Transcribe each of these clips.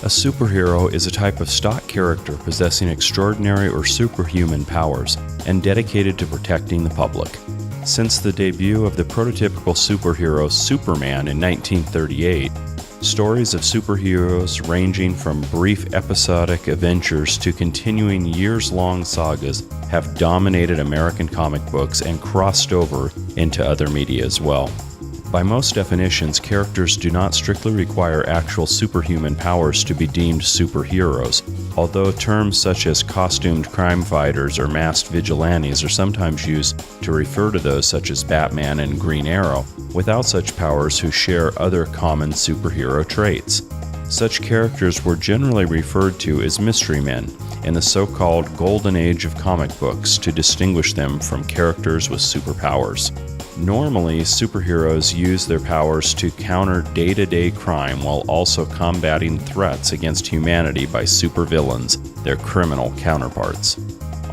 A superhero is a type of stock character possessing extraordinary or superhuman powers and dedicated to protecting the public. Since the debut of the prototypical superhero Superman in 1938, stories of superheroes ranging from brief episodic adventures to continuing years-long sagas have dominated American comic books and crossed over into other media as well. By most definitions, characters do not strictly require actual superhuman powers to be deemed superheroes, although terms such as costumed crime fighters or masked vigilantes are sometimes used to refer to those such as Batman and Green Arrow, without such powers who share other common superhero traits. Such characters were generally referred to as mystery men in the so-called Golden Age of comic books to distinguish them from characters with superpowers. Normally, superheroes use their powers to counter day-to-day crime while also combating threats against humanity by supervillains, their criminal counterparts.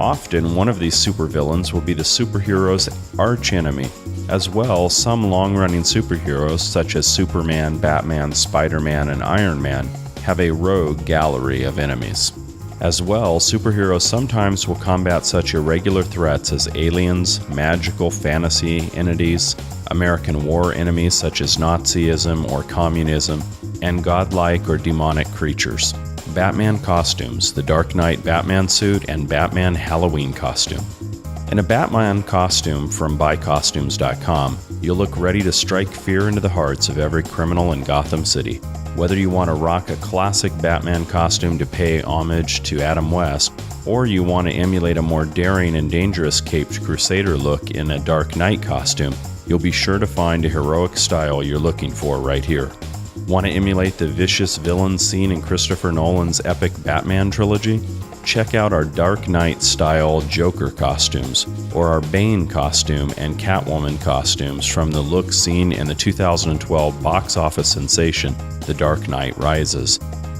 Often, one of these supervillains will be the superhero's archenemy. As well, some long-running superheroes, such as Superman, Batman, Spider-Man, and Iron Man, have a rogue gallery of enemies. As well, superheroes sometimes will combat such irregular threats as aliens, magical fantasy entities, American war enemies such as Nazism or communism, and godlike or demonic creatures. Batman costumes, the Dark Knight Batman suit, and Batman Halloween costume. In a Batman costume from BuyCostumes.com, you'll look ready to strike fear into the hearts of every criminal in Gotham City. Whether you want to rock a classic Batman costume to pay homage to Adam West, or you want to emulate a more daring and dangerous caped crusader look in a Dark Knight costume, you'll be sure to find a heroic style you're looking for right here. Want to emulate the vicious villain seen in Christopher Nolan's epic Batman trilogy? Check out our Dark Knight-style Joker costumes, or our Bane costume and Catwoman costumes from the look seen in the 2012 box office sensation, The Dark Knight Rises.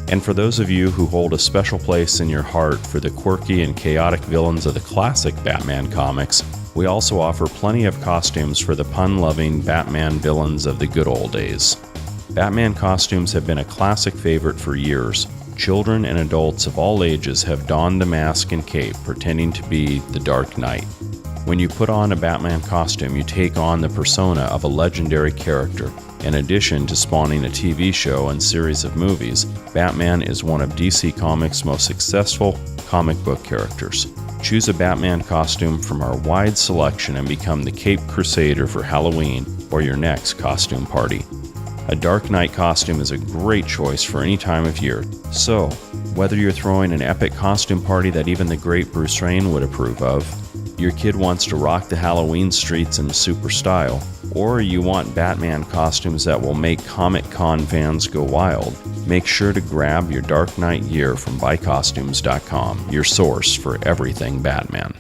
And for those of you who hold a special place in your heart for the quirky and chaotic villains of the classic Batman comics, we also offer plenty of costumes for the pun-loving Batman villains of the good old days. Batman costumes have been a classic favorite for years. Children and adults of all ages have donned the mask and cape pretending to be the Dark Knight. When you put on a Batman costume, you take on the persona of a legendary character. In addition to spawning a TV show and series of movies, Batman is one of DC Comics' most successful comic book characters. Choose a Batman costume from our wide selection and become the Caped Crusader for Halloween or your next costume party. A Dark Knight costume is a great choice for any time of year. So, whether you're throwing an epic costume party that even the great Bruce Wayne would approve of, your kid wants to rock the Halloween streets in super style, or you want Batman costumes that will make Comic Con fans go wild, make sure to grab your Dark Knight gear from BuyCostumes.com, your source for everything Batman.